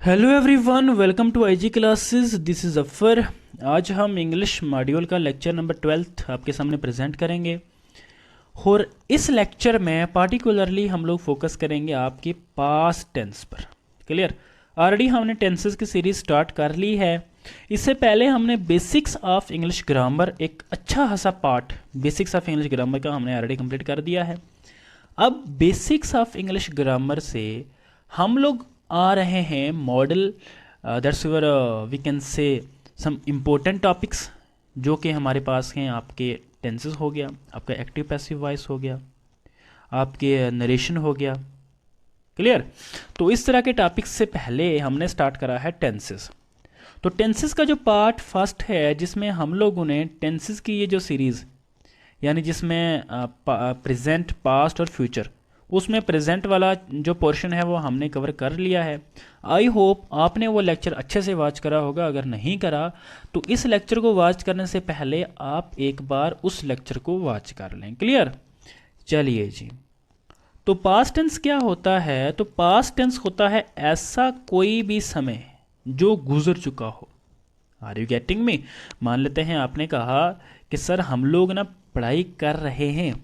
Hello everyone, welcome to IG classes. This is अफर। आज हम इंग्लिश मॉड्यूल का लेक्चर नंबर 12 आपके सामने प्रेजेंट करेंगे और इस लेक्चर में पार्टिकुलरली हम लोग फोकस करेंगे आपके पास्ट टेंस पर। क्लियर? ऑलरेडी हमने टेंसेस की सीरीज स्टार्ट कर ली है। इससे पहले हमने बेसिक्स ऑफ इंग्लिश ग्रामर, एक अच्छा खासा part basics of English grammar का हमने ऑलरेडी कंप्लीट कर दिया है। अब बेसिक्स ऑफ इंग्लिश ग्रामर से हम लोग आ रहे हैं model, that's your we can say some important topics जो कि हमारे पास हैं। आपके टेंसेस हो गया, आपका एक्टिव पैसिव वॉइस हो गया, आपके नरेशन हो गया। क्लियर? तो इस तरह के टॉपिक्स से पहले हमने स्टार्ट करा है टेंसेस। तो टेंसेस का जो पार्ट फर्स्ट है, जिसमें हम लोगों ने टेंसेस की ये जो सीरीज़, यानी जिसमें प्रेजेंट, पास्ट और फ्यूचर, उसमें प्रेजेंट वाला जो पोर्शन है वो हमने कवर कर लिया है। आई होप आपने वो लेक्चर अच्छे से वॉच करा होगा। अगर नहीं करा तो इस लेक्चर को वॉच करने से पहले आप एक बार उस लेक्चर को वॉच कर लें। क्लियर? चलिए जी। तो पास्ट टेंस क्या होता है? तो पास्ट टेंस होता है ऐसा कोई भी समय जो गुजर चुका हो। Are you getting me? मान लेते हैं आपने कहा कि सर हम लोग ना पढ़ाई कर रहे हैं।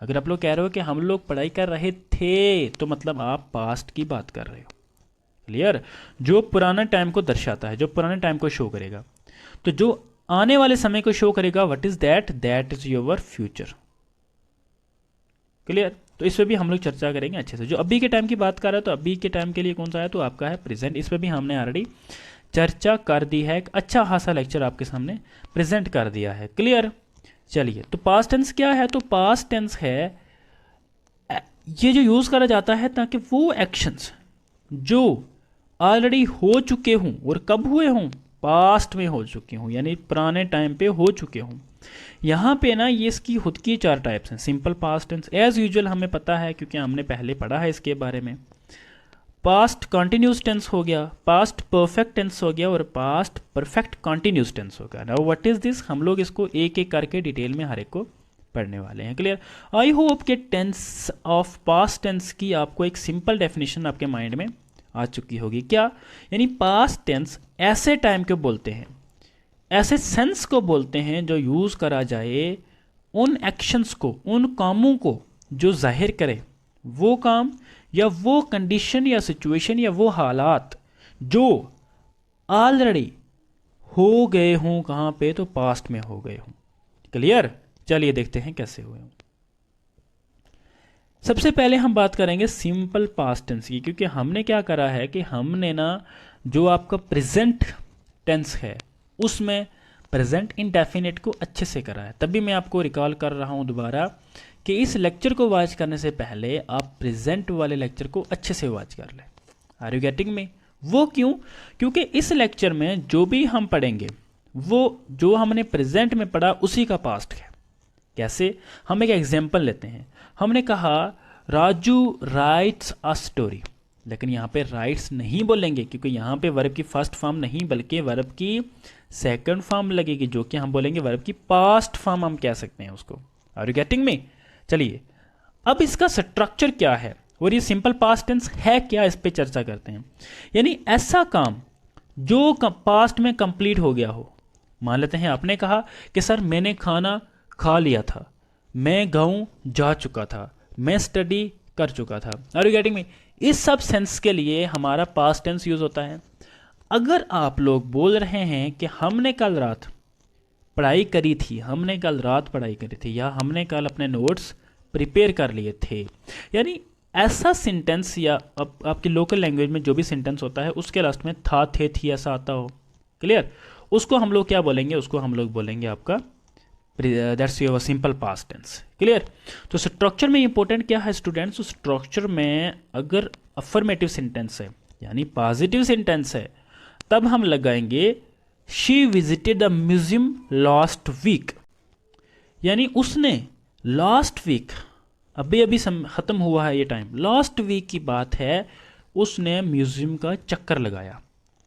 अगर आप लोग कह रहे हो कि हम लोग पढ़ाई कर रहे थे, तो मतलब आप पास्ट की बात कर रहे हो। क्लियर? जो पुराना टाइम को दर्शाता है, जो पुराने टाइम को शो करेगा। तो जो आने वाले समय को शो करेगा, what is that? That is your future. Clear? तो इस पर भी हम लोग चर्चा करेंगे अच्छे से। जो अभी के टाइम की बात कर रहे हैं, तो अभी के टाइम के लिए कौन सा है? तो आपका है प्रेजेंट। इस पर भी हमने ऑलरेडी चर्चा कर दी है। एक अच्छा खासा लेक्चर आपके सामने प्रेजेंट कर दिया है। क्लियर? चलिए, तो पास्ट टेंस क्या है? तो पास्ट टेंस है ये जो यूज़ करा जाता है ताकि वो एक्शंस जो ऑलरेडी हो चुके हों, और कब हुए हों? पास्ट में हो चुके हों, यानी पुराने टाइम पे हो चुके हों। यहाँ पे ना ये इसकी खुद की 4 टाइप्स हैं। Simple past tense as usual हमें पता है, क्योंकि हमने पहले पढ़ा है इसके बारे में। पास्ट कंटिन्यूस टेंस हो गया, पास्ट परफेक्ट टेंस हो गया, और पास्ट परफेक्ट कंटिन्यूस टेंस हो गया। Now what is this? हम लोग इसको एक एक करके डिटेल में हर एक को पढ़ने वाले हैं। क्लियर? आई होप के टेंस ऑफ पास्ट टेंस की आपको एक सिंपल डेफिनेशन आपके माइंड में आ चुकी होगी। क्या? यानी पास्ट टेंस ऐसे टाइम को बोलते हैं, ऐसे सेंस को बोलते हैं जो यूज़ करा जाए उन एक्शंस को, उन कामों को जो जाहिर करे वो काम या वो कंडीशन या सिचुएशन या वो हालात जो ऑलरेडी हो गए हों। कहाँ पे? तो पास्ट में हो गए हों। क्लियर? चलिए देखते हैं कैसे हुए हों। सबसे पहले हम बात करेंगे सिंपल पास्ट टेंस की, क्योंकि हमने क्या करा है कि हमने ना जो आपका प्रेजेंट टेंस है उसमें प्रेजेंट इंडेफिनिट को अच्छे से करा है। तभी मैं आपको रिकॉल कर रहा हूँ दोबारा कि इस लेक्चर को वॉच करने से पहले आप प्रेजेंट वाले लेक्चर को अच्छे से वॉच कर लें। Are you getting me? वो क्यों? क्योंकि इस लेक्चर में जो भी हम पढ़ेंगे वो जो हमने प्रेजेंट में पढ़ा उसी का पास्ट है। कैसे? हम एक एग्जाम्पल लेते हैं। हमने कहा राजू राइट्स अ स्टोरी, लेकिन यहाँ पे राइट्स नहीं बोलेंगे, क्योंकि यहाँ पे वर्ब की फर्स्ट फॉर्म नहीं बल्कि वर्ब की सेकंड फॉर्म लगेगी, जो कि हम बोलेंगे वर्ब की पास्ट फॉर्म हम कह सकते हैं उसको। Are you getting me? चलिए, अब इसका स्ट्रक्चर क्या है और ये सिंपल पास्ट टेंस है क्या, इस पे चर्चा करते हैं। यानी ऐसा काम जो पास्ट में कंप्लीट हो गया हो। मान लेते हैं आपने कहा कि सर मैंने खाना खा लिया था, मैं गाँव जा चुका था, मैं स्टडी कर चुका था। Are you getting me? इस सब सेंस के लिए हमारा पास्ट टेंस यूज होता है। अगर आप लोग बोल रहे हैं कि हमने कल रात पढ़ाई करी थी, हमने कल रात पढ़ाई करी थी, या हमने कल अपने नोट्स प्रिपेयर कर लिए थे, यानी ऐसा सेंटेंस, या आपकी लोकल लैंग्वेज में जो भी सेंटेंस होता है उसके लास्ट में था, थे, थी ऐसा आता हो। क्लियर? उसको हम लोग क्या बोलेंगे? उसको हम लोग बोलेंगे आपका that's your simple past tense. Clear? तो स्ट्रक्चर में इंपॉर्टेंट क्या है स्टूडेंट्स? तो स्ट्रक्चर में अगर अफर्मेटिव सेंटेंस है यानी पॉजिटिव सेंटेंस है, तब हम लगाएंगे she visited the museum last week, यानी उसने लास्ट वीक, अभी अभी ख़त्म हुआ है ये टाइम, लास्ट वीक की बात है, उसने म्यूजियम का चक्कर लगाया।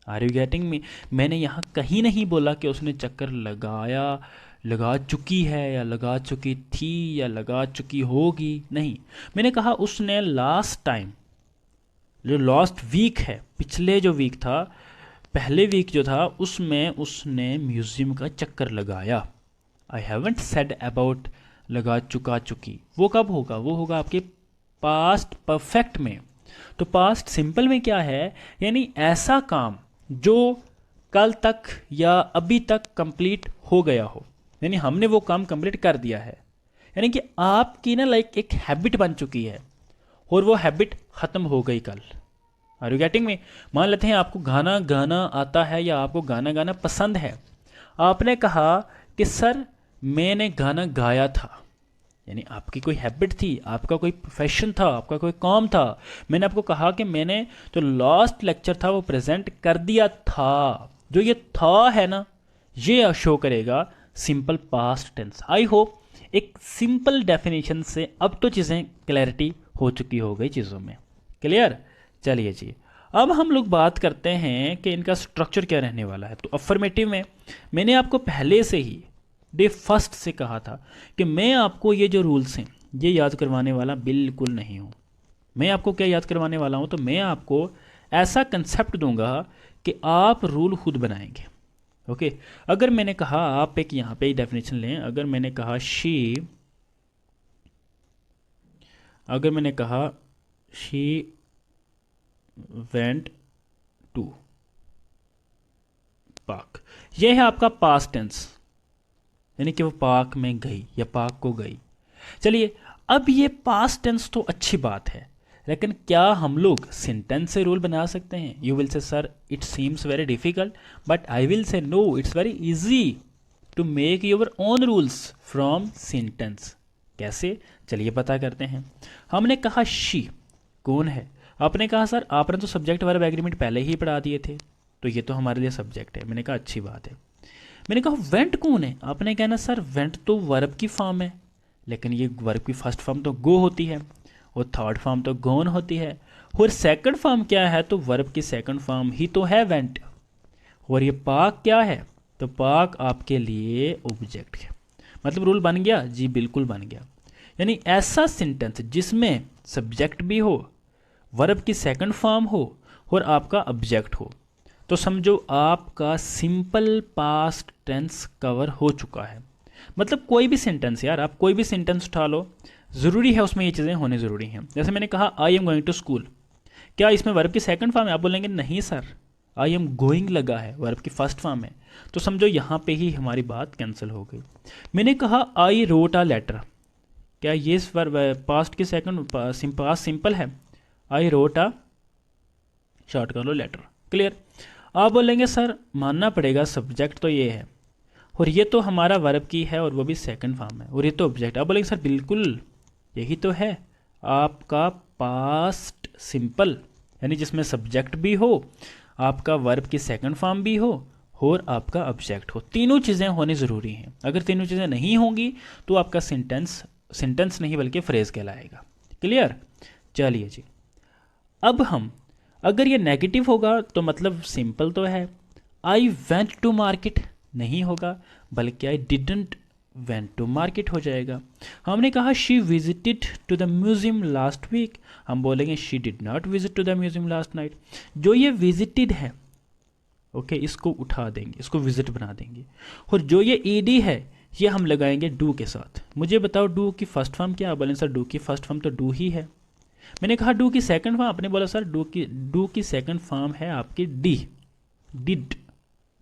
Are you getting me? मैंने यहाँ कहीं नहीं बोला कि उसने चक्कर लगाया, लगा चुकी है या लगा चुकी थी या लगा चुकी होगी, नहीं। मैंने कहा उसने लास्ट टाइम जो लास्ट वीक है, पिछले जो वीक था, पहले वीक जो था, उसमें उसने म्यूज़ियम का चक्कर लगाया। आई हैवेंट सेड अबाउट लगा चुका चुकी, वो कब होगा? वो होगा आपके पास्ट परफेक्ट में। तो पास्ट सिंपल में क्या है? यानी ऐसा काम जो कल तक या अभी तक कंप्लीट हो गया हो, यानी हमने वो काम कंप्लीट कर दिया है, यानी कि आपकी ना लाइक एक हैबिट बन चुकी है और वो हैबिट ख़त्म हो गई कल। आर यू गेटिंग में? मान लेते हैं आपको गाना गाना आता है या आपको गाना गाना पसंद है। आपने कहा कि सर मैंने गाना गाया था, यानी आपकी कोई हैबिट थी, आपका कोई प्रोफेशन था, आपका कोई काम था। मैंने आपको कहा कि मैंने जो लास्ट लेक्चर था वो प्रेजेंट कर दिया था। जो ये था है ना, ये शो करेगा simple past tense. I hope एक सिंपल डेफिनेशन से अब तो चीज़ें क्लैरिटी हो चुकी हो गई चीज़ों में। क्लियर? चलिए जी, अब हम लोग बात करते हैं कि इनका स्ट्रक्चर क्या रहने वाला है। तो अफर्मेटिव में मैंने आपको पहले से ही डे फर्स्ट से कहा था कि मैं आपको ये जो रूल्स हैं ये याद करवाने वाला बिल्कुल नहीं हूँ। मैं आपको क्या याद करवाने वाला हूँ? तो मैं आपको ऐसा कंसेप्ट दूंगा कि आप रूल खुद बनाएंगे। ओके, अगर मैंने कहा, आप एक यहाँ पे डेफिनेशन लें, अगर मैंने कहा शी वेंट टू पार्क, यह है आपका पास्ट टेंस, यानी कि वो पार्क में गई या पार्क को गई। चलिए, अब ये पास्ट टेंस तो अच्छी बात है, लेकिन क्या हम लोग सेंटेंस से रूल बना सकते हैं? You will say sir it seems very difficult, but I will say no, it's very easy to make your own rules from sentence. कैसे? चलिए पता करते हैं। हमने कहा शी कौन है? आपने कहा सर आपने तो सब्जेक्ट वर्ब एग्रीमेंट पहले ही पढ़ा दिए थे, तो ये तो हमारे लिए सब्जेक्ट है। मैंने कहा अच्छी बात है। मैंने कहा वेंट कौन है? आपने कहना सर वेंट तो वर्ब की फॉर्म है, लेकिन ये वर्ब की फर्स्ट फॉर्म तो गो होती है और थर्ड फॉर्म तो गोन होती है, और सेकंड फॉर्म क्या है? तो वर्ब की सेकंड फॉर्म ही तो है वेंट। और ये पार्क क्या है? तो पार्क आपके लिए ऑब्जेक्ट है। मतलब रूल बन गया जी? बिल्कुल बन गया। यानी ऐसा सेंटेंस जिसमें सब्जेक्ट भी हो, वर्ब की सेकंड फॉर्म हो और आपका ऑब्जेक्ट हो, तो समझो आपका सिंपल पास्ट टेंस कवर हो चुका है। मतलब कोई भी सेंटेंस यार, आप कोई भी सेंटेंस उठा लो, ज़रूरी है उसमें ये चीज़ें होने ज़रूरी हैं। जैसे मैंने कहा I am going to school, क्या इसमें वर्ब की सेकंड फॉर्म है? आप बोलेंगे नहीं सर, आई एम गोइंग लगा है, वर्ब की फर्स्ट फॉर्म है। तो समझो यहाँ पे ही हमारी बात कैंसिल हो गई। मैंने कहा आई रोट अ लेटर, क्या ये पास्ट की सेकंड पास्ट सिंपल है? आई रोट अ, शॉर्ट कर लो, लेटर। क्लियर? आप बोलेंगे सर मानना पड़ेगा सब्जेक्ट तो ये है और ये तो हमारा वर्ब की है और वो भी सेकंड फॉर्म है और ये तो ऑब्जेक्ट। आप बोलेंगे सर बिल्कुल यही तो है आपका पास्ट सिंपल, यानी जिसमें सब्जेक्ट भी हो, आपका वर्ब की सेकंड फॉर्म भी हो और आपका ऑब्जेक्ट हो। तीनों चीज़ें होनी ज़रूरी हैं। अगर तीनों चीज़ें नहीं होंगी तो आपका सेंटेंस नहीं बल्कि फ्रेज कहलाएगा। क्लियर? चलिए जी, अब हम, अगर ये नेगेटिव होगा तो मतलब सिंपल तो है, आई वेंट टू मार्केट नहीं होगा, बल्कि I didn't went to market हो जाएगा। हमने कहा she visited to the museum last week, हम बोलेंगे she did not visit to the museum last night. जो ये विजिटेड है, ओके, इसको उठा देंगे, इसको विजिट बना देंगे, और जो ये ईडी है ये हम लगाएंगे डू के साथ। मुझे बताओ डू की फर्स्ट फॉर्म क्या? बोलें सर डू की फर्स्ट फॉर्म तो डू ही है। मैंने कहा डू की सेकंड फॉर्म, आपने बोला सर डू की सेकंड फॉर्म है आपकी डी, डिड।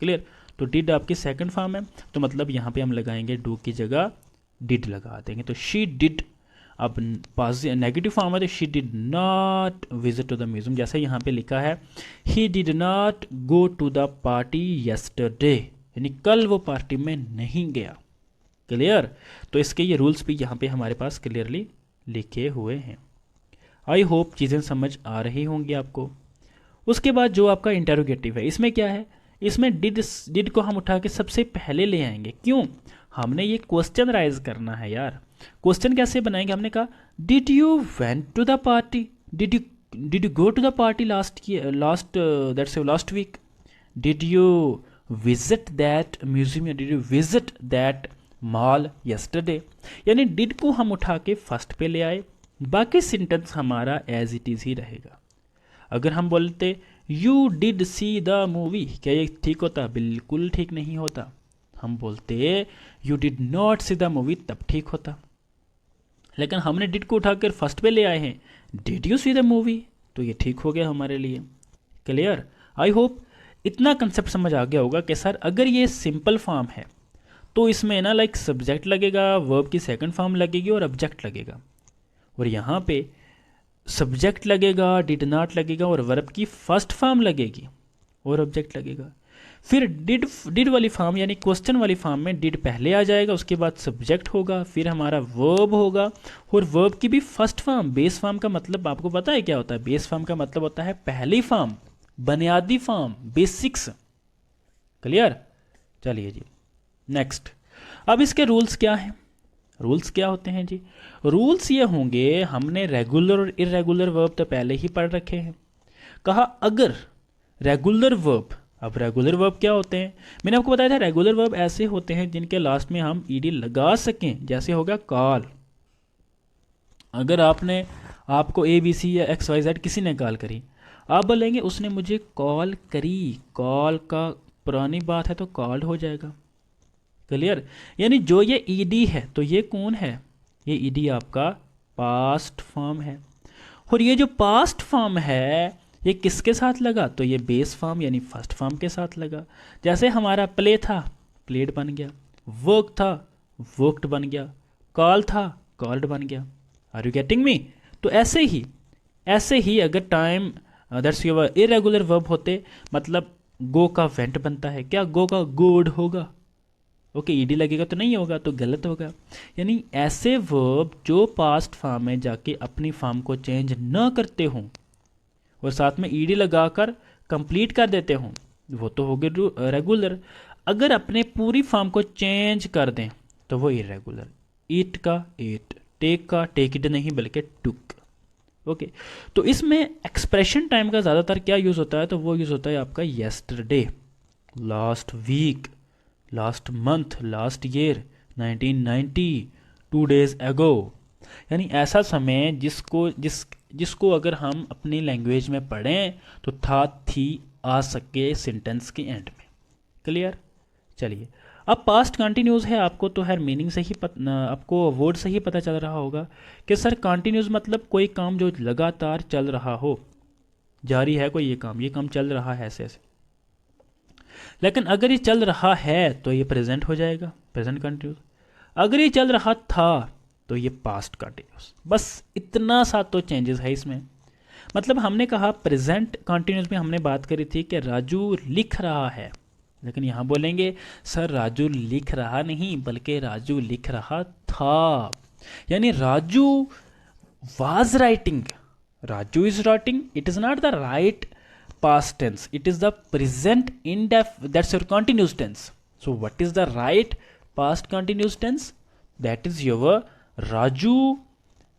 क्लियर? तो डिड आपकी सेकंड फॉर्म है, तो मतलब यहाँ पे हम लगाएंगे डू की जगह डिड लगा देंगे। तो शी डिड, अब नेगेटिव फॉर्म है तो she did not visit to the museum. जैसे यहाँ पे लिखा है he did not go to the party yesterday, यानी कल वो पार्टी में नहीं गया। क्लियर? तो इसके ये रूल्स भी यहाँ पे हमारे पास क्लियरली लिखे हुए हैं। आई होप चीज़ें समझ आ रही होंगी आपको। उसके बाद जो आपका इंटेरोगेटिव है, इसमें क्या है? इसमें डिड को हम उठा के सबसे पहले ले आएंगे। क्यों? हमने ये क्वेश्चन राइज करना है यार। क्वेश्चन कैसे बनाएंगे? हमने कहा did you went to the party, did you go to the party last week, did you visit that museum, did you visit that mall yesterday. यानी डिड को हम उठा के फर्स्ट पे ले आए, बाकी सेंटेंस हमारा एज इट इज़ ही रहेगा। अगर हम बोलते you did see the movie, क्या ये ठीक होता? बिल्कुल ठीक नहीं होता। हम बोलते you did not see the movie, तब ठीक होता। लेकिन हमने डिड को उठाकर फर्स्ट पे ले आए हैं, did you see the movie, तो ये ठीक हो गया हमारे लिए। क्लियर? आई होप इतना कंसेप्ट समझ आ गया होगा कि सर अगर ये सिंपल फॉर्म है तो इसमें ना लाइक सब्जेक्ट लगेगा, वर्ब की सेकंड फॉर्म लगेगी और ऑब्जेक्ट लगेगा, और यहाँ पे सब्जेक्ट लगेगा, डिड नॉट लगेगा और वर्ब की फर्स्ट फॉर्म लगेगी और ऑब्जेक्ट लगेगा। फिर डिड वाली फॉर्म यानी क्वेश्चन वाली फॉर्म में डिड पहले आ जाएगा, उसके बाद सब्जेक्ट होगा, फिर हमारा वर्ब होगा, और वर्ब की भी फर्स्ट फॉर्म। बेस फॉर्म का मतलब आपको पता है क्या होता है? बेस फॉर्म का मतलब होता है पहली फॉर्म, बुनियादी फॉर्म, बेसिक्स। क्लियर? चलिए जी नेक्स्ट। अब इसके रूल्स क्या हैं? रूल्स क्या होते हैं जी? रूल्स ये होंगे, हमने रेगुलर और इरेगुलर वर्ब तो पहले ही पढ़ रखे हैं। कहा अगर रेगुलर वर्ब, अब रेगुलर वर्ब क्या होते हैं? मैंने आपको बताया था रेगुलर वर्ब ऐसे होते हैं जिनके लास्ट में हम ईडी लगा सकें, जैसे होगा कॉल। अगर आपको ABC या XYZ किसी ने कॉल करी, आप बोलेंगे उसने मुझे कॉल करी, कॉल का पुरानी बात है तो कॉल्ड हो जाएगा। क्लियर? यानी जो ये ईडी है तो ये कौन है? ये ईडी आपका पास्ट फॉर्म है, और ये जो पास्ट फॉर्म है ये किसके साथ लगा? तो ये बेस फॉर्म यानी फर्स्ट फॉर्म के साथ लगा। जैसे हमारा प्ले था, प्लेड बन गया, वर्क था, वर्कड बन गया, कॉल था, कॉल्ड बन गया। Are you getting me? तो ऐसे ही अगर time that's your irregular verb होते, मतलब गो का वेंट बनता है, क्या गो का गोड होगा? ओके, ईडी लगेगा तो नहीं होगा, तो गलत होगा। यानी ऐसे वर्ब जो पास्ट फॉर्म में जाके अपनी फॉर्म को चेंज न करते हों और साथ में ईडी लगाकर कंप्लीट कर देते हों, वो तो हो गए रेगुलर। अगर अपने पूरी फॉर्म को चेंज कर दें तो वो इरेगुलर। ईट का ईट, टेक का टेक इट नहीं बल्कि टुक। ओके, तो इसमें एक्सप्रेशन टाइम का ज़्यादातर क्या यूज़ होता है? तो वो यूज़ होता है आपका yesterday, last week, last month, last year, 1990, 2 days ago। यानी ऐसा समय जिसको अगर हम अपनी लैंग्वेज में पढ़ें तो था थी आ सके सेंटेंस के एंड में। क्लियर? चलिए, अब पास्ट कंटिन्यूस है, आपको तो हर मीनिंग से ही आपको वर्ड से ही पता चल रहा होगा कि सर कंटिन्यूस मतलब कोई काम जो लगातार चल रहा हो, जारी है कोई ये काम चल रहा है ऐसे ऐसे। लेकिन अगर ये चल रहा है तो ये प्रेजेंट हो जाएगा, प्रेजेंट कंटिन्यूस। अगर ये चल रहा था तो ये पास्ट कंटिन्यूस। बस इतना सा तो चेंजेस है इसमें। मतलब हमने कहा प्रेजेंट कंटिन्यूस में हमने बात करी थी कि राजू लिख रहा है, लेकिन यहाँ बोलेंगे सर राजू लिख रहा नहीं बल्कि राजू लिख रहा था। यानी Raju was writing, Raju is writing, it is not the right past tense, it is the present that's your continuous tense. So what is the right past continuous tense? That is your Raju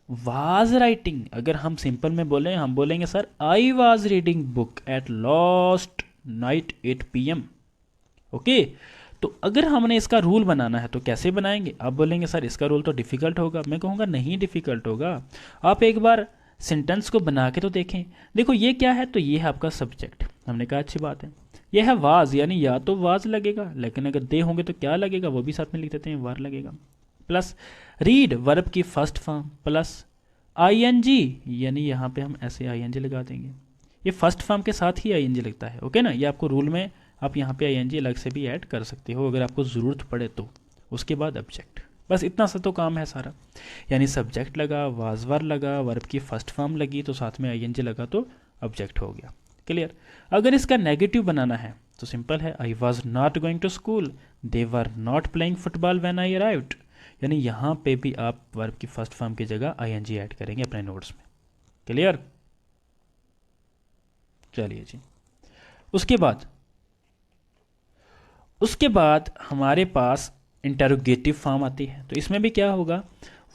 was writing। अगर हम simple में बोलें, हम बोलेंगे sir I was reading book at last night 8 PM। Okay, तो अगर हमने इसका रूल बनाना है तो कैसे बनाएंगे? आप बोलेंगे सर इसका रूल तो डिफ़िकल्ट होगा। मैं कहूँगा नहीं डिफ़िकल्ट होगा, आप एक बार सेंटेंस को बना के तो देखें। देखो ये क्या है? तो ये है आपका सब्जेक्ट, हमने कहा अच्छी बात है। ये है वाज, यानी या तो वाज लगेगा, लेकिन अगर दे होंगे तो क्या लगेगा वो भी साथ में लिख देते हैं, वार लगेगा। प्लस रीड वर्ब की फर्स्ट फॉर्म, प्लस ING, यानी यहाँ पे हम ऐसे ING लगा देंगे। ये फर्स्ट फॉर्म के साथ ही ING लगता है, ओके ना? ये आपको रूल में आप यहाँ पे ING अलग से भी ऐड कर सकते हो अगर आपको ज़रूरत पड़े तो। उसके बाद ऑब्जेक्ट, बस इतना सा तो काम है सारा। यानी सब्जेक्ट लगा, वाजवार लगा, वर्ब की फर्स्ट फॉर्म लगी तो साथ में ING लगा तो ऑब्जेक्ट हो गया। क्लियर? अगर इसका नेगेटिव बनाना है तो सिंपल है, I was not going to school, they were not playing football when I arrived. यानी यहाँ पे भी आप वर्ब की फर्स्ट फॉर्म की जगह ING ऐड करेंगे अपने नोट्स में। क्लियर? चलिए जी, उसके बाद हमारे पास इंटरोगेटिव फॉर्म आती है। तो इसमें भी क्या होगा,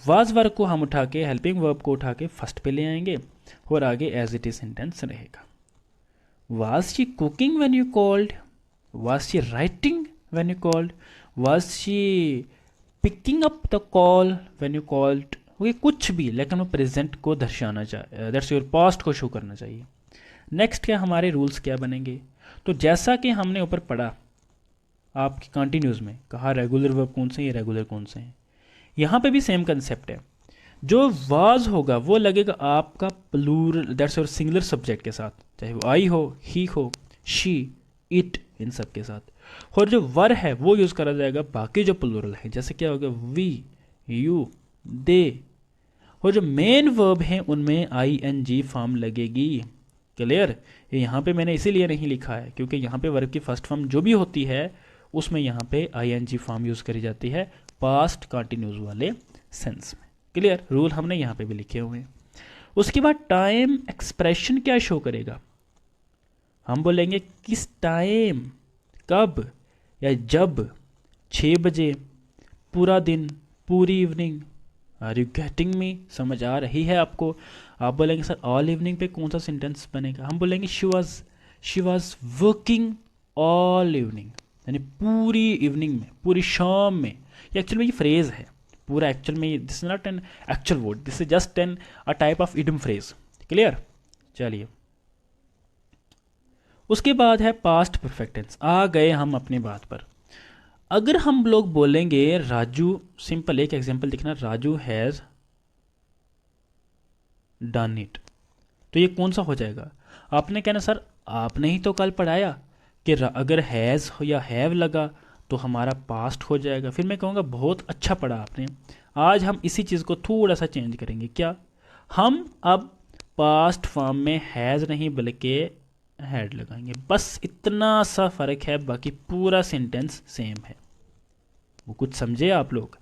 वाज वर्ब को हम उठा के, हेल्पिंग वर्ब को उठा के फर्स्ट पे ले आएंगे और आगे एज इट इज सेंटेंस रहेगा। Was she cooking when you called, was she writing when you called, was she picking up the call when you called. Okay, कुछ भी, लेकिन वो प्रेजेंट को दर्शाना चाहिए, दैट्स योर पास्ट को शो करना चाहिए। नेक्स्ट क्या हमारे रूल्स क्या बनेंगे? तो जैसा कि हमने ऊपर पढ़ा आपकी कंटिन्यूज में, कहा रेगुलर वर्ब कौन से हैं, रेगुलर कौन से हैं, यहाँ पे भी सेम कंसेप्ट है। जो वाज होगा वो लगेगा आपका plural, that's your singular subject के साथ, चाहे वो आई हो, ही हो, शी, इट, इन सब के साथ। और जो वर है वो यूज़ करा जाएगा बाकी जो प्लूरल है, जैसे क्या होगा, वी, यू, दे। और जो मेन वर्ब हैं उनमें ing फॉर्म लगेगी। क्लियर? ये यहाँ पे मैंने इसीलिए नहीं लिखा है क्योंकि यहाँ पे वर्ब की फर्स्ट फॉर्म जो भी होती है उसमें यहाँ पे ing फॉर्म यूज़ करी जाती है पास्ट कंटिन्यूस वाले सेंस में। क्लियर? रूल हमने यहाँ पे भी लिखे हुए हैं। उसके बाद टाइम एक्सप्रेशन क्या शो करेगा? हम बोलेंगे किस टाइम, कब या जब, 6 बजे, पूरा दिन, पूरी evening. Are you getting me? समझ आ रही है आपको? आप बोलेंगे सर ऑल इवनिंग पे कौन सा सेंटेंस बनेगा? हम बोलेंगे she was working all evening, यानी पूरी इवनिंग में, पूरी शाम में। ये एक्चुअल में ये फ्रेज है पूरा, एक्चुअल में this is not an actual word, this is just an a type of idiom phrase. Clear? चलिए, उसके बाद है पास्ट परफेक्ट टेंस। आ गए हम अपनी बात पर। अगर हम लोग बोलेंगे राजू, सिंपल एक एग्जांपल देखना, राजू हैज़ डन इट, तो ये कौन सा हो जाएगा? आपने कहना सर आपने ही तो कल पढ़ाया कि अगर हैज़ या हैव लगा तो हमारा पास्ट हो जाएगा। फिर मैं कहूँगा बहुत अच्छा पढ़ा आपने। आज हम इसी चीज़ को थोड़ा सा चेंज करेंगे। क्या? हम अब पास्ट फॉर्म में हैज़ नहीं बल्कि हैड लगाएंगे। बस इतना सा फ़र्क है, बाकी पूरा सेंटेंस सेम है। वो कुछ समझे आप लोग?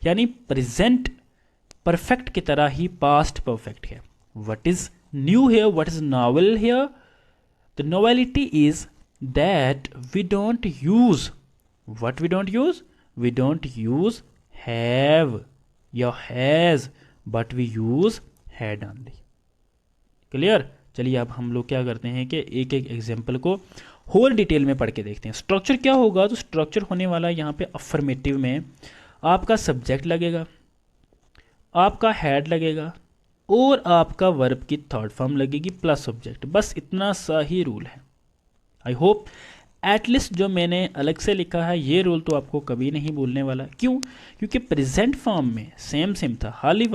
यानी प्रेजेंट परफेक्ट की तरह ही पास्ट परफेक्ट है। What is new here, what is novel here? The novelty is that we don't use, what we don't use? We don't use have या has, but we use had only. Clear? चलिए अब हम लोग क्या करते हैं कि एक एक एग्जाम्पल को और डिटेल में पढ़ के देखते हैं। स्ट्रक्चर क्या होगा? तो स्ट्रक्चर होने वाला यहाँ पे अफर्मेटिव में आपका सब्जेक्ट लगेगा, आपका हैड लगेगा और आपका वर्ब की थर्ड फॉर्म लगेगी प्लस सब्जेक्ट। बस इतना सा ही रूल है। आई होप एटलीस्ट जो मैंने अलग से लिखा है ये रूल तो आपको कभी नहीं भूलने वाला। क्यों? क्योंकि प्रेजेंट फॉर्म में सेम सेम था, हाल ही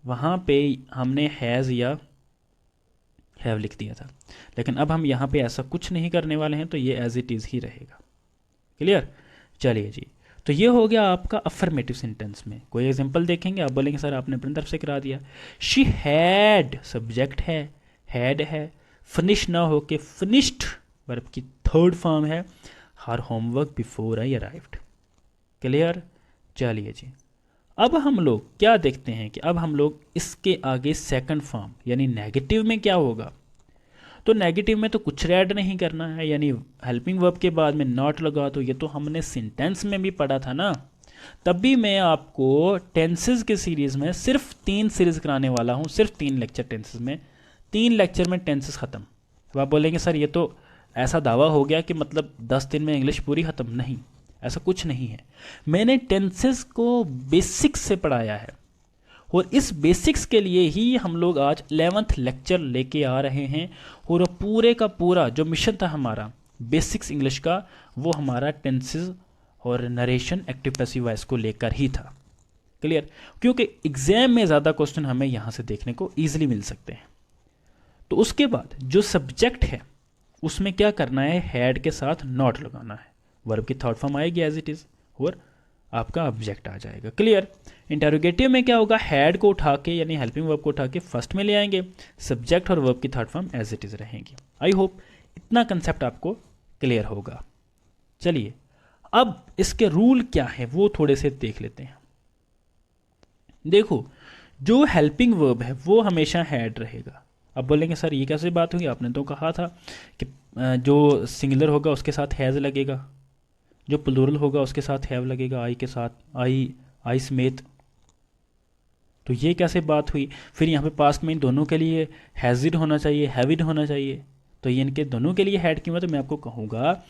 वहाँ पे हमने हैज़ या हैव लिख दिया था, लेकिन अब हम यहाँ पे ऐसा कुछ नहीं करने वाले हैं, तो ये एज इट इज़ ही रहेगा। क्लियर? चलिए जी, तो ये हो गया आपका अफर्मेटिव सेंटेंस में। कोई एग्जांपल देखेंगे? आप बोलेंगे सर आपने अपनी तरफ से करा दिया। शी हैड, सब्जेक्ट है, हैड है, फिनिश ना हो के फिनिश्ड वर्ब की थर्ड फॉर्म है, her homework before I arrived. Clear? चलिए जी, अब हम लोग क्या देखते हैं कि अब हम लोग इसके आगे सेकंड फॉर्म यानी नेगेटिव में क्या होगा। तो नेगेटिव में तो कुछ ऐड नहीं करना है, यानी हेल्पिंग वर्ब के बाद में नॉट लगा, तो ये तो हमने सेंटेंस में भी पढ़ा था ना। तब भी मैं आपको टेंसेस के सीरीज़ में सिर्फ 3 सीरीज़ कराने वाला हूँ, सिर्फ 3 लेक्चर टेंसेस में। 3 लेक्चर में टेंसेस ख़त्म। तो आप बोलेंगे सर ये तो ऐसा दावा हो गया कि मतलब 10 दिन में इंग्लिश पूरी ख़त्म। नहीं, ऐसा कुछ नहीं है। मैंने टेंसेस को बेसिक्स से पढ़ाया है और इस बेसिक्स के लिए ही हम लोग आज 11th लेक्चर लेके आ रहे हैं। और पूरे का पूरा जो मिशन था हमारा बेसिक्स इंग्लिश का, वो हमारा टेंसेस और नरेशन एक्टिव पैसिव वॉइस को लेकर ही था। क्लियर? क्योंकि एग्जाम में ज़्यादा क्वेश्चन हमें यहाँ से देखने को ईजिली मिल सकते हैं। तो उसके बाद जो सब्जेक्ट है उसमें क्या करना है, हैड के साथ नॉट लगाना है, वर्ब की थर्ड फॉर्म आएगी एज इट इज़ और आपका ऑब्जेक्ट आ जाएगा। क्लियर? इंटरोगेटिव में क्या होगा, हैड को उठा के यानी हेल्पिंग वर्ब को उठा के फर्स्ट में ले आएंगे, सब्जेक्ट और वर्ब की third form as it is रहेंगी। आई होप इतना कंसेप्ट आपको क्लियर होगा। चलिए अब इसके रूल क्या है वो थोड़े से देख लेते हैं। देखो, जो हेल्पिंग वर्ब है वो हमेशा हैड रहेगा। अब बोलेंगे सर ये कैसे बात हुई, आपने तो कहा था कि जो सिंगुलर होगा उसके साथ हैज़ लगेगा, जो प्लूरल होगा उसके साथ हैव लगेगा, आई के साथ, आई समेत। तो ये कैसे बात हुई? फिर यहाँ पे पास्ट में इन दोनों के लिए हैज़िड होना चाहिए, हैविड होना चाहिए। तो ये इनके दोनों के लिए हैड क्यों है? तो मैं आपको कहूँगा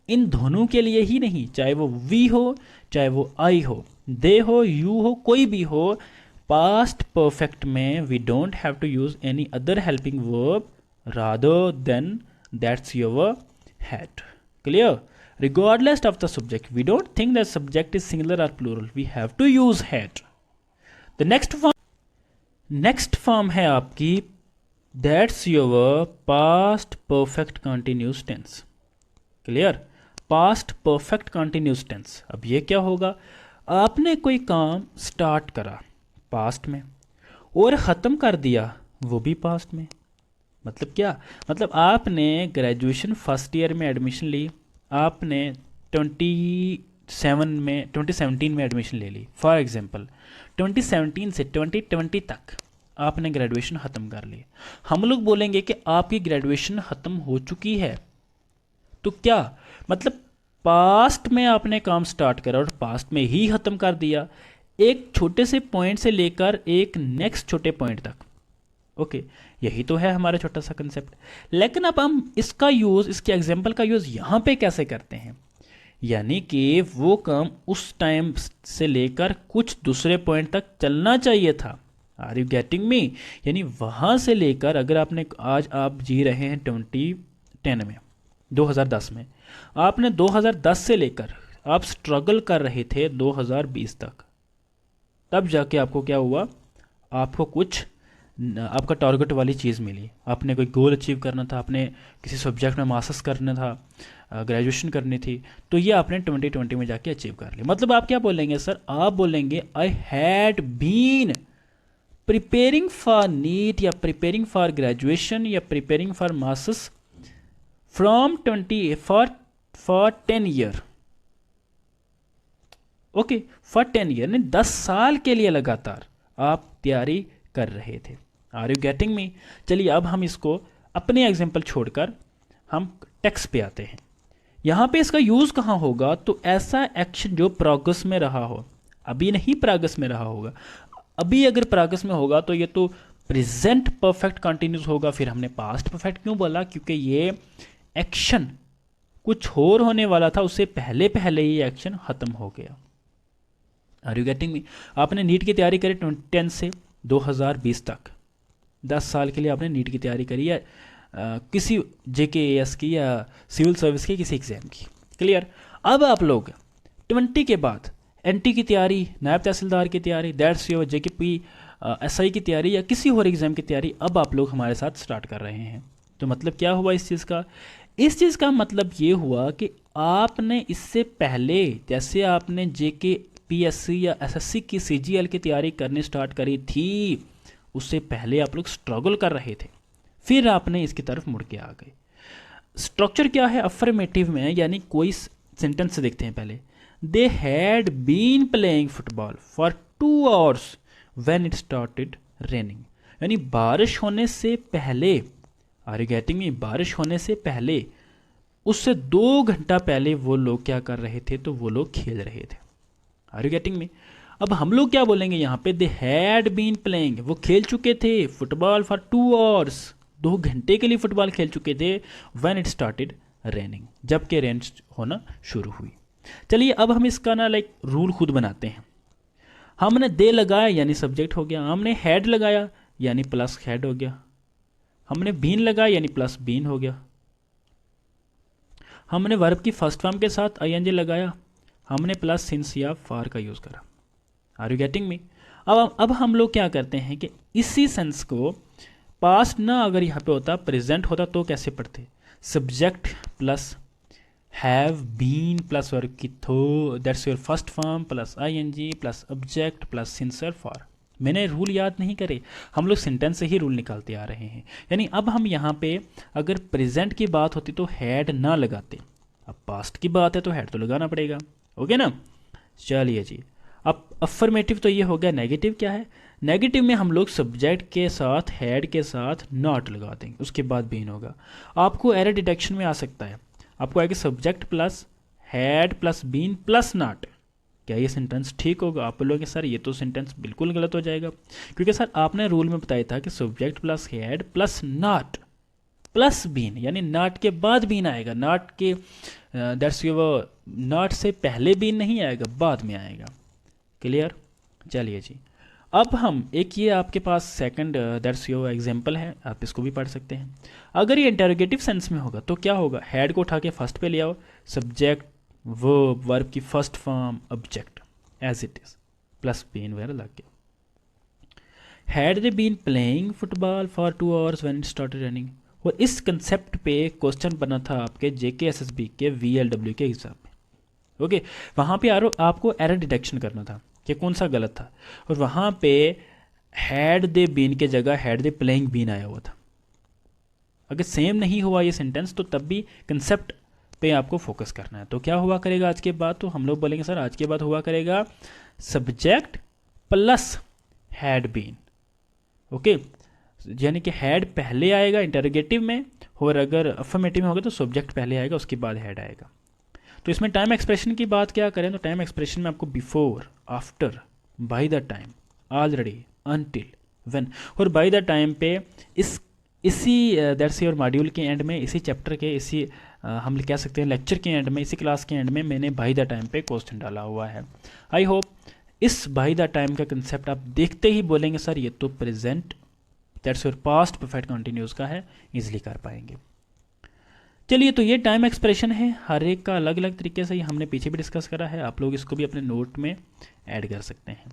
इन दोनों के लिए ही नहीं, चाहे वो वी हो, चाहे वो आई हो, दे हो, यू हो, कोई भी हो, पास्ट परफेक्ट में we don't have to use any other helping verb rather than that's your had. Clear? Regardless of the subject, we don't think that subject is singular or plural. We have to use had. The next form है आपकी that's your past perfect continuous tense. Clear? Past perfect continuous tense. अब ये क्या होगा? आपने कोई काम start करा पास्ट में और ख़त्म कर दिया वो भी पास्ट में। मतलब क्या? मतलब आपने ग्रेजुएशन फर्स्ट ईयर में एडमिशन ली, आपने 2017 में एडमिशन ले ली। फॉर एग्जांपल 2017 से 2020 तक आपने ग्रेजुएशन ख़त्म कर ली। हम लोग बोलेंगे कि आपकी ग्रेजुएशन ख़त्म हो चुकी है। तो क्या मतलब पास्ट में आपने काम स्टार्ट करा और पास्ट में ही ख़त्म कर दिया, एक छोटे से पॉइंट से लेकर एक नेक्स्ट छोटे पॉइंट तक। ओके, यही तो है हमारा छोटा सा कंसेप्ट। लेकिन अब हम इसका यूज़, इसके एग्जाम्पल का यूज़ यहाँ पे कैसे करते हैं? यानी कि वो काम उस टाइम से लेकर कुछ दूसरे पॉइंट तक चलना चाहिए था। Are you getting me? यानी वहाँ से लेकर, अगर आपने आज आप जी रहे हैं 2010 में, 2010 में, आपने 2010 से लेकर आप स्ट्रगल कर रहे थे 2020 तक, तब जाके आपको क्या हुआ? आपको कुछ आपका टारगेट वाली चीज़ मिली। आपने कोई गोल अचीव करना था, आपने किसी सब्जेक्ट में मास्टर्स करना था, ग्रेजुएशन करनी थी, तो ये आपने 2020 में जाके अचीव कर लिया। मतलब आप क्या बोलेंगे सर? आप बोलेंगे I had been preparing for NEET या प्रिपेयरिंग फॉर ग्रेजुएशन या preparing for masters from 10 year. Okay, for 10 year ने 10 साल के लिए लगातार आप तैयारी कर रहे थे। Are you getting me? चलिए अब हम इसको अपने एग्जाम्पल छोड़कर हम टेक्स्ट पे आते हैं। यहाँ पे इसका यूज़ कहाँ होगा? तो ऐसा एक्शन जो प्रोग्रेस में रहा हो, अभी नहीं प्रोग्रेस में रहा होगा। अभी अगर प्रोग्रेस में होगा तो ये तो प्रेजेंट परफेक्ट कंटिन्यूस होगा। फिर हमने पास्ट परफेक्ट क्यों बोला? क्योंकि ये एक्शन कुछ और होने वाला था, उससे पहले पहले ही एक्शन ख़त्म हो गया। Are you getting me? आपने नीट की तैयारी करी 2010 से 2020 तक, 10 साल के लिए आपने नीट की तैयारी करी, या किसी JKAS की या सिविल सर्विस की किसी एग्ज़ाम की। क्लियर? अब आप लोग 20 के बाद NT की तैयारी, नायब तहसीलदार की तैयारी, दैट्स योर JKP SI की तैयारी या किसी और एग्ज़ाम की तैयारी अब आप लोग हमारे साथ स्टार्ट कर रहे हैं। तो मतलब क्या हुआ इस चीज़ का? इस चीज़ का मतलब ये हुआ कि आपने इससे पहले, जैसे आपने JKPSC या SSC की CGL की तैयारी करनी स्टार्ट करी थी, उससे पहले आप लोग स्ट्रगल कर रहे थे, फिर आपने इसकी तरफ मुड़ के आ गए। स्ट्रक्चर क्या है अफर्मेटिव में? यानी कोई सेंटेंस से देखते हैं पहले। They had been playing football for 2 hours when it started raining. यानी बारिश होने से पहले, आर यू गेटिंग मी? बारिश होने से पहले, उससे 2 घंटा पहले वो लोग क्या कर रहे थे? तो वो लोग खेल रहे थे। Are you getting me? अब हम लोग क्या बोलेंगे यहाँ पे? दे हैड बीन प्लेइंग, वो खेल चुके थे फुटबॉल फॉर 2 hours, 2 घंटे के लिए फुटबॉल खेल चुके थे। व्हेन इट स्टार्टेड रेनिंग, जबकि रेन होना शुरू हुई। चलिए अब हम इसका ना रूल खुद बनाते हैं। हमने दे लगाया यानी सब्जेक्ट हो गया, हमने हैड लगाया यानी प्लस हैड हो गया, हमने बीन लगाया यानी प्लस बीन हो गया, हमने वर्ब की फर्स्ट फॉर्म के साथ ING लगाया, हमने प्लस सिंस या फॉर का यूज़ करा। Are you getting me? अब हम लोग क्या करते हैं कि इसी सेंस को पास्ट ना अगर यहाँ पे होता, प्रेजेंट होता, तो कैसे पढ़ते? Subject plus have been plus verb की थो, that's your first form plus ING plus object plus since और फॉर। मैंने रूल याद नहीं करे, हम लोग सेंटेंस से ही रूल निकालते आ रहे हैं। यानी अब हम यहाँ पे अगर प्रेजेंट की बात होती तो हैड ना लगाते, अब पास्ट की बात है तो हैड तो लगाना पड़ेगा। ओके ना? चलिए जी, अब अफर्मेटिव तो ये हो गया। नेगेटिव क्या है? नेगेटिव में हम लोग सब्जेक्ट के साथ हैड के साथ नॉट लगा देंगे, उसके बाद बीन होगा। आपको एरर डिटेक्शन में आ सकता है, आपको आएगा subject plus had plus been plus not. क्या ये सेंटेंस ठीक होगा? आप बोलोगे सर ये तो सेंटेंस बिल्कुल गलत हो जाएगा, क्योंकि सर आपने रूल में बताया था कि subject plus had plus not plus been, यानी नॉट के बाद बीन आएगा। नॉट के दैट्स योर, नॉट से पहले बीन नहीं आएगा, बाद में आएगा। क्लियर? चलिए जी, अब हम एक ये आपके पास सेकंड दैट्स योर एग्जांपल है, आप इसको भी पढ़ सकते हैं। अगर ये इंटरोगेटिव सेंस में होगा तो क्या होगा, हैड को उठा के फर्स्ट पे ले आओ, सब्जेक्ट वर्ब, वर्ब की first form object as it is plus been वगैरह लग गया। Had they been playing football for 2 hours when it started running. और इस कंसेप्ट पे क्वेश्चन बना था आपके JKSSB के VLW के एग्जाम में। ओके, वहाँ पे आपको एरर डिटेक्शन करना था कि कौन सा गलत था, और वहाँ पे हैड दे बीन के जगह हैड दे प्लेइंग बीन आया हुआ था। अगर सेम नहीं हुआ ये सेंटेंस तो तब भी कंसेप्ट पे आपको फोकस करना है। तो क्या हुआ करेगा आज के बाद, तो हम लोग बोलेंगे सर आज के बाद हुआ करेगा subject plus had been. Okay, यानी कि हैड पहले आएगा इंटरोगेटिव में, और अगर अफर्मेटिव में होगा तो सब्जेक्ट पहले आएगा, उसके बाद हैड आएगा। तो इसमें टाइम एक्सप्रेशन की बात क्या करें, तो टाइम एक्सप्रेशन में आपको before, after, by the time, already, until, when, और बाय द टाइम पे इसी दैट्स योर मॉड्यूल के एंड में, इसी चैप्टर के, इसी हम कह सकते हैं लेक्चर के एंड में, इसी क्लास के एंड में मैंने बाय द टाइम पे क्वेश्चन डाला हुआ है। आई होप इस बाय द टाइम का कंसेप्ट आप देखते ही बोलेंगे सर ये तो present that's your past perfect continuous का है, इजीली कर पाएंगे। चलिए, तो ये टाइम एक्सप्रेशन है, हर एक का अलग अलग तरीके से, ये हमने पीछे भी डिस्कस करा है, आप लोग इसको भी अपने नोट में ऐड कर सकते हैं।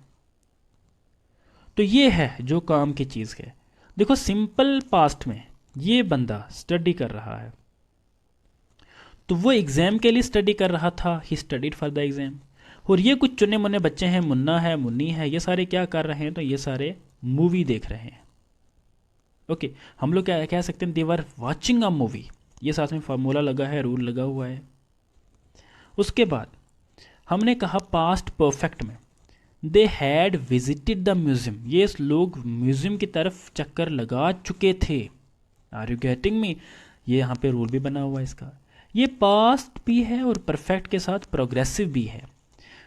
तो ये है जो काम की चीज़ है। देखो सिंपल पास्ट में ये बंदा स्टडी कर रहा है, तो वो एग्जाम के लिए स्टडी कर रहा था, he studied for the exam. और ये कुछ चुने मुन्ने बच्चे हैं, मुन्ना है, मुन्नी है, ये सारे क्या कर रहे हैं, तो ये सारे मूवी देख रहे हैं। ओके, हम लोग क्या कह सकते हैं, दे वर वॉचिंग अ मूवी, ये साथ में फार्मूला लगा है, रूल लगा हुआ है। उसके बाद हमने कहा पास्ट परफेक्ट में they had visited the museum, ये लोग म्यूजियम की तरफ चक्कर लगा चुके थे। आर यू गेटिंग मी, ये यहाँ पे रूल भी बना हुआ है इसका। ये पास्ट भी है और परफेक्ट के साथ प्रोग्रेसिव भी है।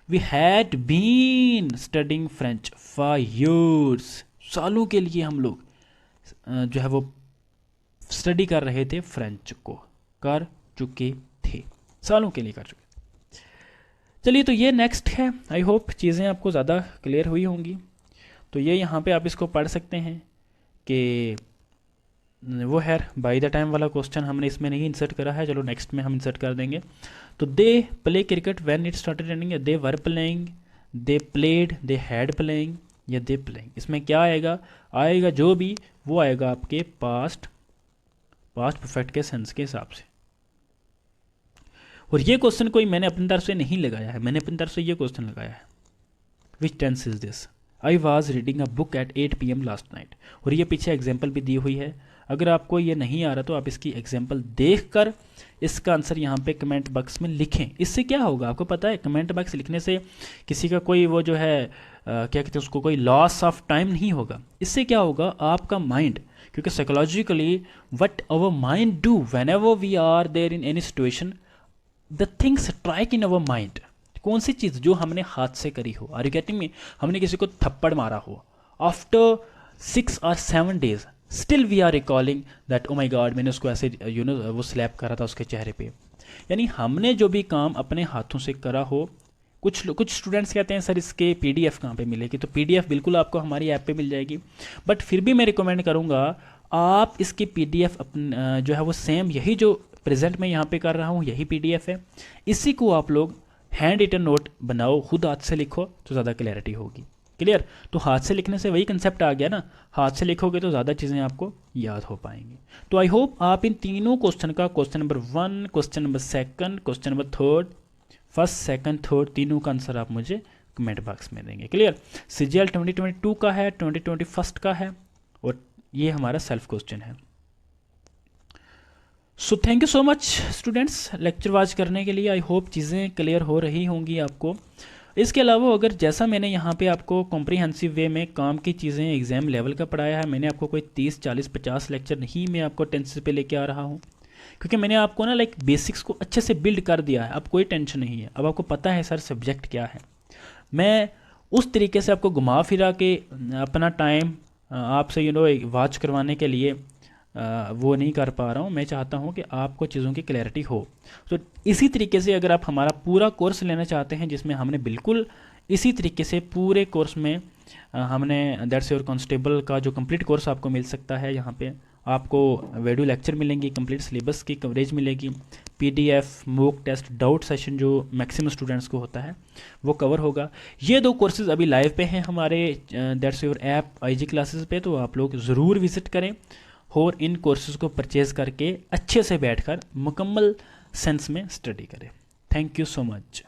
We had been studying French for years, सालों के लिए हम लोग जो है वो स्टडी कर रहे थे, फ्रेंच को कर चुके थे, सालों के लिए कर चुके थे। चलिए, तो ये नेक्स्ट है। आई होप चीज़ें आपको ज़्यादा क्लियर हुई होंगी। तो ये यहाँ पे आप इसको पढ़ सकते हैं कि वो है बाय द टाइम वाला क्वेश्चन हमने इसमें नहीं इंसर्ट करा है, चलो नेक्स्ट में हम इंसर्ट कर देंगे। तो they play cricket when it started running, they were playing, they played, they had playing, या दे प्लेइंग। इसमें क्या आएगा, आएगा जो भी वो आएगा आपके पास्ट परफेक्ट के सेंस के हिसाब से। और ये क्वेश्चन कोई मैंने अपनी तरफ से नहीं लगाया है, मैंने अपनी तरफ से ये क्वेश्चन लगाया है, which tense is this, I was reading a book at 8 PM last night. और ये पीछे एग्जाम्पल भी दी हुई है, अगर आपको ये नहीं आ रहा तो आप इसकी एग्जाम्पल देख कर इसका आंसर यहाँ पे कमेंट बॉक्स में लिखें। इससे क्या होगा आपको पता है, कमेंट बॉक्स लिखने से किसी का कोई वो जो है क्या कहते हैं उसको, कोई लॉस ऑफ टाइम नहीं होगा। इससे क्या होगा, आपका माइंड, क्योंकि psychologically what our mind do whenever we are there in any situation, the things strike in our mind. कौन सी चीज़ जो हमने हाथ से करी हो, आर यू गेटिंग मी, हमने किसी को थप्पड़ मारा हो, after 6 or 7 days still we are recalling that oh my God, मैंने उसको ऐसे वो स्लैप करा था उसके चेहरे पे। यानी हमने जो भी काम अपने हाथों से करा हो, कुछ स्टूडेंट्स कहते हैं सर इसके PDF कहाँ पे मिलेगी, तो PDF बिल्कुल आपको हमारी ऐप पे मिल जाएगी, बट फिर भी मैं रिकमेंड करूँगा आप इसकी PDF जो है वो सेम यही जो प्रेजेंट में यहाँ पे कर रहा हूँ यही PDF है, इसी को आप लोग हैंड रिटन नोट बनाओ, खुद हाथ से लिखो तो ज़्यादा क्लैरिटी होगी। क्लियर, तो हाथ से लिखने से वही कंसेप्ट आ गया ना, हाथ से लिखोगे तो ज़्यादा चीज़ें आपको याद हो पाएंगी। तो आई होप आप इन तीनों क्वेश्चन का, question number 1, question number 2, question number 3, first, second, third, तीनों का आंसर आप मुझे कमेंट बॉक्स में देंगे। क्लियर, CGL 2022 का है, 2021 का है, और ये हमारा सेल्फ क्वेश्चन है। So thank you so much students lecture watch करने के लिए। आई होप चीज़ें क्लियर हो रही होंगी आपको। इसके अलावा अगर जैसा मैंने यहाँ पे आपको कॉम्प्रिहेंसिव वे में काम की चीज़ें एग्जाम लेवल का पढ़ाया है, मैंने आपको कोई 30, 40, 50 लेक्चर नहीं मैं आपको टेंसेस पे लेके आ रहा हूँ, क्योंकि मैंने आपको ना लाइक बेसिक्स को अच्छे से बिल्ड कर दिया है। अब कोई टेंशन नहीं है, अब आपको पता है सर सब्जेक्ट क्या है। मैं उस तरीके से आपको घुमा फिरा के अपना टाइम आपसे वॉच करवाने के लिए वो नहीं कर पा रहा हूँ। मैं चाहता हूँ कि आपको चीज़ों की क्लैरिटी हो। तो इसी तरीके से अगर आप हमारा पूरा कोर्स लेना चाहते हैं जिसमें हमने बिल्कुल इसी तरीके से पूरे कोर्स में हमने दैट्स योर कांस्टेबल का जो कंप्लीट कोर्स आपको मिल सकता है। यहाँ पे आपको वीडियो लेक्चर मिलेंगी, कंप्लीट सिलेबस की कवरेज मिलेगी, PDF, mock test, doubt session जो मैक्सिमम स्टूडेंट्स को होता है वो कवर होगा। ये 2 कोर्सेज अभी लाइव पे हैं हमारे that's your app IG classes पे, तो आप लोग ज़रूर विज़िट करें और इन कोर्सेज़ को परचेज़ करके अच्छे से बैठकर मुकम्मल सेंस में स्टडी करें। Thank you so much.